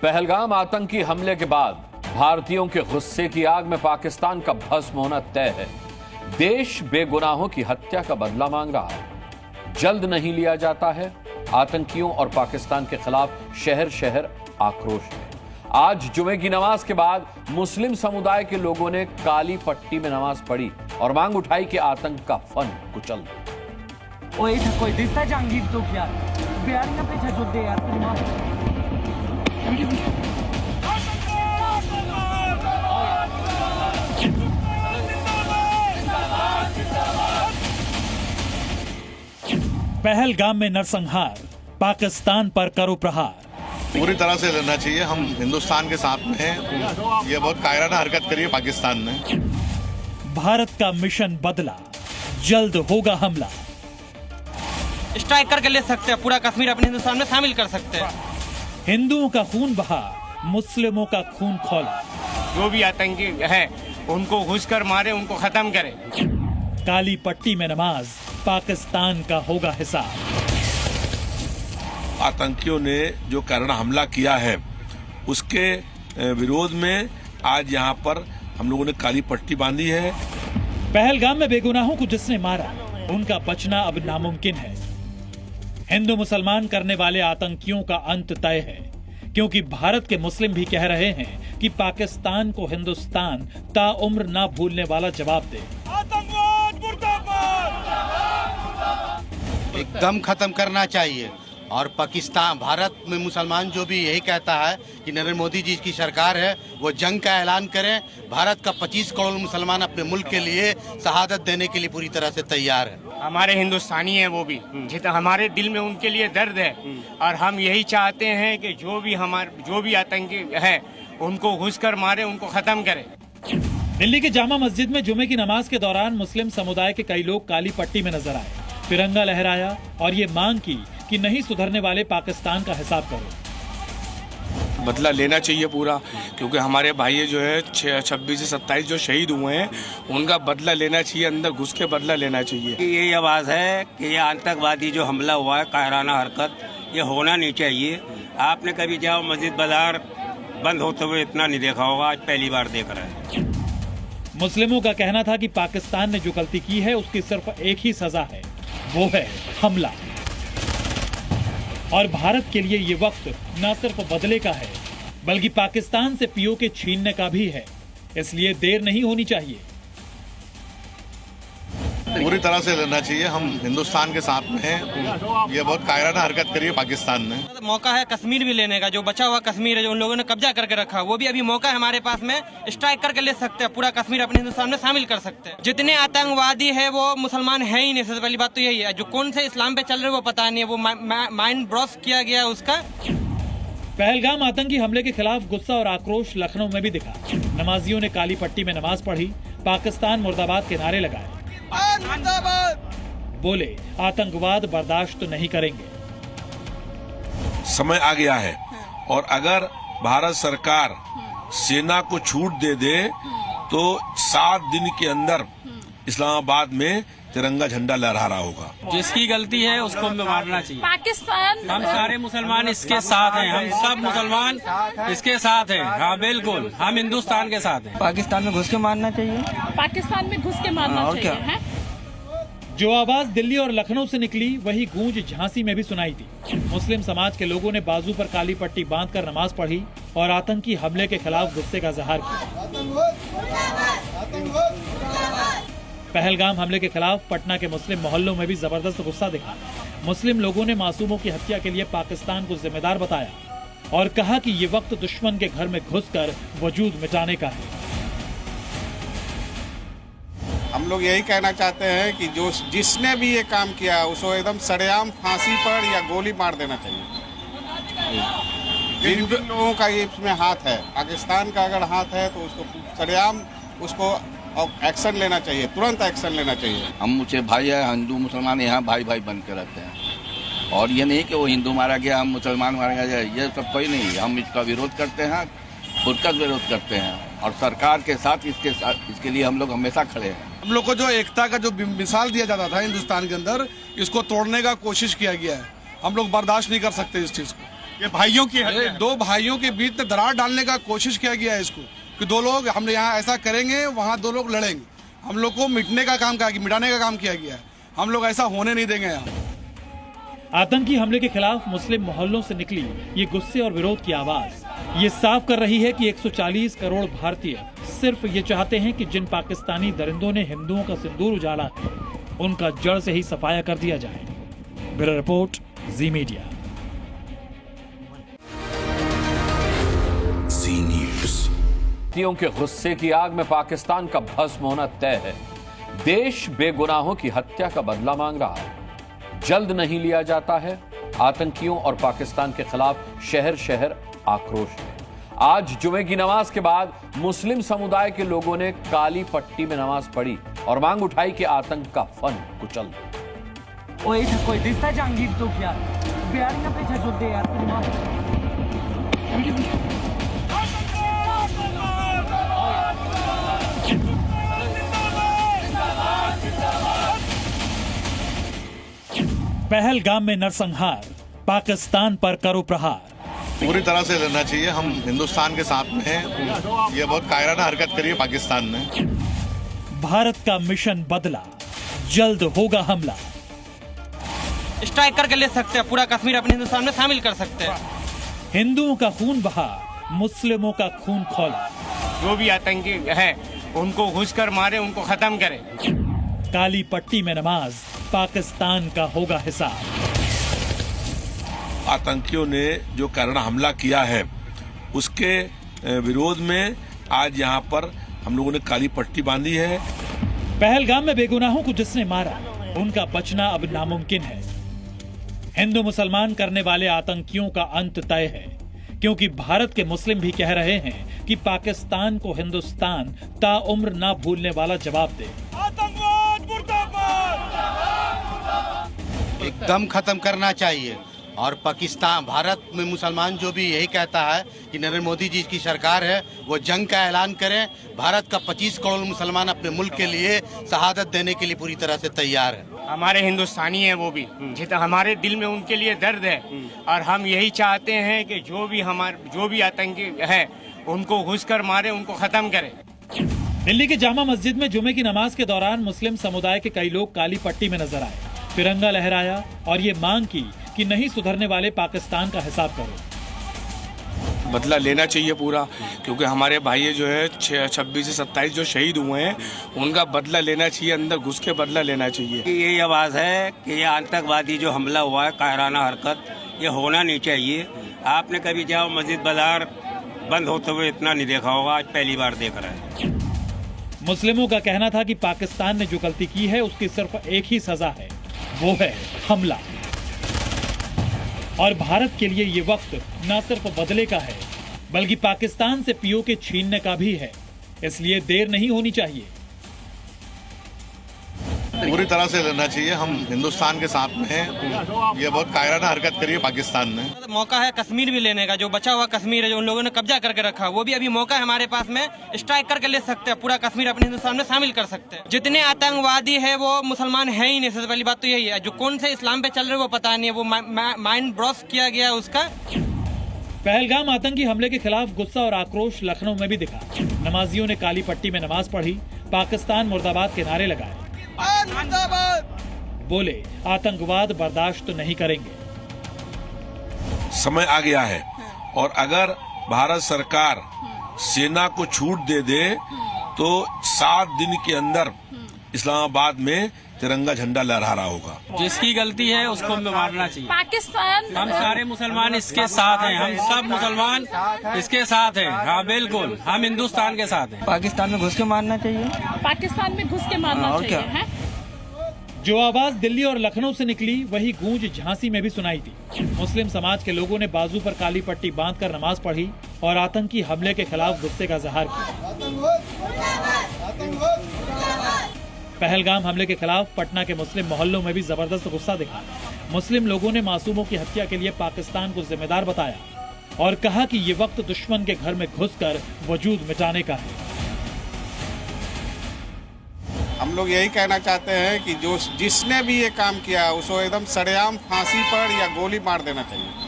पहलगाम आतंकी हमले के बाद भारतीयों के गुस्से की आग में पाकिस्तान का भस्म होना तय है। देश बेगुनाहों की हत्या का बदला मांग रहा है। जल्द नहीं लिया जाता है। आतंकियों और पाकिस्तान के खिलाफ शहर शहर आक्रोश है। आज जुमे की नमाज के बाद मुस्लिम समुदाय के लोगों ने काली पट्टी में नमाज पढ़ी और मांग उठाई कि आतंक का फन कुचल दो। कोई दिसता जहांगीर तो क्या बिहार का पीछे जुड़ दे यार। पहलगाम में नरसंहार, पाकिस्तान पर करो प्रहार। पूरी तरह से लड़ना चाहिए। हम हिंदुस्तान के साथ में हैं। ये बहुत कायराना हरकत करी है पाकिस्तान ने। भारत का मिशन बदला, जल्द होगा हमला। स्ट्राइक करके ले सकते हैं, पूरा कश्मीर अपने हिंदुस्तान में शामिल कर सकते हैं। हिंदुओं का खून बहा, मुस्लिमों का खून खौला। जो भी आतंकी है उनको घुसकर मारे, उनको खत्म करें। काली पट्टी में नमाज, पाकिस्तान का होगा हिसाब। आतंकियों ने जो कायराना हमला किया है उसके विरोध में आज यहाँ पर हम लोगों ने काली पट्टी बांधी है। पहलगाम में बेगुनाहों को जिसने मारा, उनका बचना अब नामुमकिन है। हिंदू मुसलमान करने वाले आतंकियों का अंत तय है, क्योंकि भारत के मुस्लिम भी कह रहे हैं कि पाकिस्तान को हिंदुस्तान ताउम्र ना भूलने वाला जवाब दे। आतंकवाद मुर्दाबाद! एकदम खत्म करना चाहिए। और पाकिस्तान, भारत में मुसलमान जो भी यही कहता है कि नरेंद्र मोदी जी की सरकार है, वो जंग का ऐलान करें। भारत का 25 करोड़ मुसलमान अपने मुल्क के लिए शहादत देने के लिए पूरी तरह से तैयार है। हमारे हिंदुस्तानी हैं वो भी, जितना हमारे दिल में उनके लिए दर्द है। और हम यही चाहते हैं कि जो भी आतंकी है उनको घुसकर मारे, उनको खत्म करें। दिल्ली के जामा मस्जिद में जुमे की नमाज के दौरान मुस्लिम समुदाय के कई लोग काली पट्टी में नजर आए, तिरंगा लहराया और ये मांग की कि नहीं सुधरने वाले पाकिस्तान का हिसाब करो। बदला लेना चाहिए पूरा, क्योंकि हमारे भाई जो है 26 से 27 जो शहीद हुए हैं उनका बदला लेना चाहिए, अंदर घुस के बदला लेना चाहिए। ये आवाज़ है कि ये आतंकवादी जो हमला हुआ है, कायराना हरकत, ये होना नहीं चाहिए। आपने कभी जाओ मस्जिद बाजार बंद होते हुए इतना नहीं देखा होगा, आज पहली बार देख रहे हैं। मुस्लिमों का कहना था कि पाकिस्तान ने जो गलती की है उसकी सिर्फ एक ही सजा है, वो है हमला। और भारत के लिए ये वक्त न सिर्फ बदले का है, बल्कि पाकिस्तान से पीओके छीनने का भी है। इसलिए देर नहीं होनी चाहिए। पूरी तरह से लड़ना चाहिए। हम हिंदुस्तान के साथ में हैं। ये बहुत कायराना हरकत करी है पाकिस्तान ने। मौका है कश्मीर भी लेने का, जो बचा हुआ कश्मीर है, जो उन लोगों ने कब्जा करके रखा, वो भी अभी मौका है हमारे पास में। स्ट्राइक करके ले सकते हैं, पूरा कश्मीर अपने हिंदुस्तान में शामिल कर सकते हैं। जितने आतंकवादी है वो मुसलमान है ही नहीं। सबसे पहली बात तो यही है, जो कौन से इस्लाम पे चल रहे वो पता नहीं है, वो माइंड ब्रॉस किया गया है उसका। पहलगाम आतंकी हमले के खिलाफ गुस्सा और आक्रोश लखनऊ में भी दिखा। नमाजियों ने काली पट्टी में नमाज पढ़ी, पाकिस्तान मुर्दाबाद के नारे लगाए, बोले आतंकवाद बर्दाश्त नहीं करेंगे। समय आ गया है और अगर भारत सरकार सेना को छूट दे दे तो 7 दिन के अंदर इस्लामाबाद में तिरंगा झंडा लहरा रहा होगा। जिसकी गलती है उसको मारना चाहिए। पाकिस्तान, हम सारे मुसलमान इसके साथ हैं, हम सब मुसलमान इसके साथ हैं। हाँ बिल्कुल, हम हिंदुस्तान के साथ हैं। पाकिस्तान में घुस के मारना चाहिए। पाकिस्तान में घुस के मारना चाहिए है? जो आवाज दिल्ली और लखनऊ से निकली, वही गूंज झांसी में भी सुनाई दी। मुस्लिम समाज के लोगों ने बाजू पर काली पट्टी बांधकर नमाज पढ़ी और आतंकी हमले के खिलाफ गुस्से का इजहार किया। पहलगाम हमले के खिलाफ पटना के मुस्लिम मोहल्लों में भी जबरदस्त गुस्सा दिखा। मुस्लिम लोगों ने मासूमों की हत्या के लिए पाकिस्तान को जिम्मेदार बताया और कहा कि ये वक्त दुश्मन के घर में घुसकर वजूद मिटाने का है। हम लोग यही कहना चाहते हैं कि जिसने भी ये काम किया उसको एकदम सरेआम फांसी पर या गोली मार देना चाहिए। जिन लोगों का ये इसमें हाथ है, पाकिस्तान का अगर हाथ है तो उसको सरेआम उसको एक्शन लेना चाहिए, तुरंत एक्शन लेना चाहिए। हम मुझे भाई है, हिंदू मुसलमान यहाँ भाई भाई बन के रहते हैं। और ये नहीं कि वो हिंदू मारा गया हम मुसलमान मारा गया, ये सब कोई नहीं। हम इसका विरोध करते हैं, फुरकत विरोध करते हैं और सरकार के साथ इसके लिए हम लोग हमेशा खड़े हैं। हम लोग को जो एकता का जो मिसाल दिया जाता था हिंदुस्तान के अंदर, इसको तोड़ने का कोशिश किया गया है। हम लोग बर्दाश्त नहीं कर सकते इस चीज को। ये भाइयों की ये दो भाइयों के बीच में दरार डालने का कोशिश किया गया है इसको, कि दो लोग हम यहाँ ऐसा करेंगे, वहाँ दो लोग लड़ेंगे। हम लोग को मिटाने का काम किया गया है। हम लोग ऐसा होने नहीं देंगे यहाँ। आतंकी हमले के खिलाफ मुस्लिम मोहल्लों से निकली ये गुस्से और विरोध की आवाज ये साफ कर रही है कि 140 करोड़ भारतीय सिर्फ ये चाहते हैं कि जिन पाकिस्तानी दरिंदों ने हिंदुओं का सिंदूर उजाला है उनका जड़ से ही सफाया कर दिया जाए। ब्यूरो रिपोर्ट, जी मीडिया। भारतीयों के गुस्से की आग में पाकिस्तान का भस्म होना तय है। देश बेगुनाहों की हत्या का बदला मांग रहा है। जल्द नहीं लिया जाता है। आतंकियों और पाकिस्तान के खिलाफ शहर शहर आक्रोश है। आज जुमे की नमाज के बाद मुस्लिम समुदाय के लोगों ने काली पट्टी में नमाज पढ़ी और मांग उठाई कि आतंक का फन कुचल पहलगाम में नरसंहार, पाकिस्तान पर करो प्रहार। पूरी तरह से लड़ना चाहिए। हम हिंदुस्तान के साथ में हैं। ये बहुत कायराना हरकत करी है पाकिस्तान ने। भारत का मिशन बदला, जल्द होगा हमला। स्ट्राइक करके ले सकते हैं, पूरा कश्मीर अपने हिंदुस्तान में शामिल कर सकते हैं। हिंदुओं का खून बहा, मुस्लिमों का खून खौला। जो भी आतंकी है उनको घुस कर मारे, उनको खत्म करें। काली पट्टी में नमाज, पाकिस्तान का होगा हिसाब। आतंकियों ने जो कायराना हमला किया है उसके विरोध में आज यहाँ पर हम लोगों ने काली पट्टी बांधी है। पहलगाम में बेगुनाहों को जिसने मारा उनका बचना अब नामुमकिन है। हिंदू मुसलमान करने वाले आतंकियों का अंत तय है, क्योंकि भारत के मुस्लिम भी कह रहे हैं कि पाकिस्तान को हिंदुस्तान ताउम्र ना भूलने वाला जवाब दे। एकदम खत्म करना चाहिए। और पाकिस्तान, भारत में मुसलमान जो भी यही कहता है कि नरेंद्र मोदी जी की सरकार है, वो जंग का ऐलान करें। भारत का 25 करोड़ मुसलमान अपने मुल्क के लिए शहादत देने के लिए पूरी तरह से तैयार है। हमारे हिंदुस्तानी हैं वो भी, जितना हमारे दिल में उनके लिए दर्द है। और हम यही चाहते हैं कि जो भी आतंकी है उनको घुस कर मारे, उनको खत्म करें। दिल्ली के जामा मस्जिद में जुमे की नमाज के दौरान मुस्लिम समुदाय के कई लोग काली पट्टी में नजर आए, तिरंगा लहराया और ये मांग की कि नहीं सुधरने वाले पाकिस्तान का हिसाब करो। बदला लेना चाहिए पूरा, क्योंकि हमारे भाई जो है 26 से 27 जो शहीद हुए हैं उनका बदला लेना चाहिए, अंदर घुस के बदला लेना चाहिए। यही आवाज़ है कि ये आतंकवादी जो हमला हुआ है, कायराना हरकत, ये होना नहीं चाहिए। आपने कभी जाओ मस्जिद बाजार बंद होते हुए इतना नहीं देखा होगा, आज पहली बार देख रहे हैं। मुस्लिमों का कहना था कि पाकिस्तान ने जो गलती की है उसकी सिर्फ एक ही सजा है, वो है हमला। और भारत के लिए ये वक्त न सिर्फ बदले का है बल्कि पाकिस्तान से पीओके छीनने का भी है, इसलिए देर नहीं होनी चाहिए। पूरी तरह से लड़ना चाहिए। हम हिंदुस्तान के साथ में हैं। ये बहुत कायराना हरकत करी है पाकिस्तान ने। मौका है कश्मीर भी लेने का, जो बचा हुआ कश्मीर है जो उन लोगों ने कब्जा करके रखा, वो भी अभी मौका है हमारे पास में। स्ट्राइक करके ले सकते हैं, पूरा कश्मीर अपने हिंदुस्तान में शामिल कर सकते हैं। जितने आतंकवादी है वो मुसलमान है ही नहीं। सबसे पहली बात तो यही है, जो कौन से इस्लाम पे चल रहे वो पता नहीं है, वो माइंड ब्रॉस किया गया उसका। पहलगाम आतंकी हमले के खिलाफ गुस्सा और आक्रोश लखनऊ में भी दिखा। नमाजियों ने काली पट्टी में नमाज पढ़ी, पाकिस्तान मुर्दाबाद के नारे लगाए, बोले आतंकवाद बर्दाश्त नहीं करेंगे। समय आ गया है और अगर भारत सरकार सेना को छूट दे तो 7 दिन के अंदर इस्लामाबाद में तिरंगा झंडा लहरा रहा होगा। जिसकी गलती है उसको मारना चाहिए। पाकिस्तान, हम सारे मुसलमान इसके साथ हैं, हम सब मुसलमान इसके साथ हैं। हाँ बिल्कुल, हम हिंदुस्तान के साथ हैं। पाकिस्तान में घुस के मारना चाहिए। पाकिस्तान में घुस के मारना चाहिए है? जो आवाज दिल्ली और लखनऊ से निकली वही गूंज झांसी में भी सुनाई दी। मुस्लिम समाज के लोगों ने बाजू पर काली पट्टी बांधकर नमाज पढ़ी और आतंकी हमले के खिलाफ गुस्से का इजहार किया। पहलगाम हमले के खिलाफ पटना के मुस्लिम मोहल्लों में भी जबरदस्त गुस्सा दिखा। मुस्लिम लोगों ने मासूमों की हत्या के लिए पाकिस्तान को जिम्मेदार बताया और कहा कि ये वक्त दुश्मन के घर में घुसकर वजूद मिटाने का है। हम लोग यही कहना चाहते हैं कि जिसने भी ये काम किया उसको एकदम सरेआम फांसी पर या गोली मार देना चाहिए।